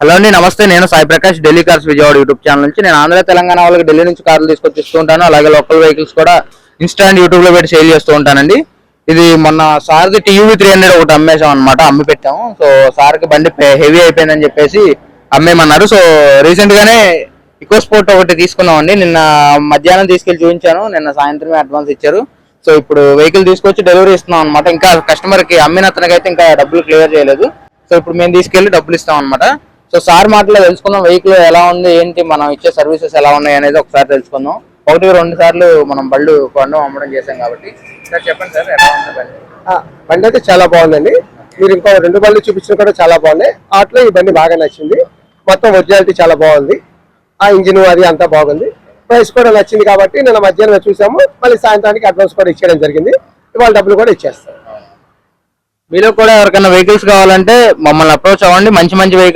Hello అండి, నమస్తే. నేను Sai Prakash, Delhi cars Vijayawada YouTube channel నుంచి. నేను ఆంధ్ర తెలంగాణ వాళ్ళకి ఢిల్లీ నుంచి కార్లు తీసుకొచ్చి ఇస్తూ ఉంటాను. అలాగే లోకల్ వెహికల్స్ కూడా ఇన్స్టాంట్ యూట్యూబ్ లో పెట్టి సేల్ చేస్తూ ఉంటానండి. ఇది మొన్న సార్ది టీవీ 300 ఒకటి అమ్మేసాం అనమాట, అమ్మి పెట్టాము. సో సార్కి బండి హెవీ అయిపోయిందని చెప్పేసి అమ్మేమన్నారు. సో రీసెంట్ గానే ఈకో స్పోర్ట్ ఒకటి తీసుకున్నాం అండి. నిన్న మధ్యాహ్నం తీసుకెళ్లి చూపించాను, నిన్న సాయంత్రమే అడ్వాన్స్ ఇచ్చారు. సో ఇప్పుడు వెహికల్ తీసుకొచ్చి డెలివరీ ఇస్తున్నాం అనమాట. ఇంకా కస్టమర్ కి అమ్మిన అతనికైతే ఇంకా డబ్బులు క్లియర్ చేయలేదు. సో ఇప్పుడు మేము తీసుకెళ్లి డబ్బులు ఇస్తాం అనమాట. సో సార్ మాటలో తెలుసుకుందాం, వెహికల్ ఎలా ఉంది ఏంటి, మనం ఇచ్చే సర్వీసెస్ ఎలా ఉన్నాయి అనేది ఒకసారి తెలుసుకుందాం. 1-2 సార్లు మనం బళ్ళు కొనడం అమ్మడం చేసాం కాబట్టి. సార్ చెప్పండి సార్, ఎలా ఉంది బండి? బండి అయితే చాలా బాగుందండి. మీరు ఇంకో 2 బండ్లు చూపించిన కూడా చాలా బాగున్నాయి. వాటిలో ఈ బండి బాగా నచ్చింది. మొత్తం ఒరిజినాలిటీ చాలా బాగుంది. ఆ ఇంజిన్ అది అంతా బాగుంది. ప్రైస్ కూడా నచ్చింది కాబట్టి నిన్న మధ్యాహ్నం చూసాము. మళ్ళీ సాయంత్రానికి అడ్వాన్స్ కూడా ఇచ్చేయడం జరిగింది. ఇవాళ డబ్బులు కూడా ఇచ్చేస్తాం. మీలో కూడా ఎవరికైనా వెహికల్స్ కావాలంటే మమ్మల్ని అప్రోచ్ అవ్వండి. మంచి మంచి వెహికల్స్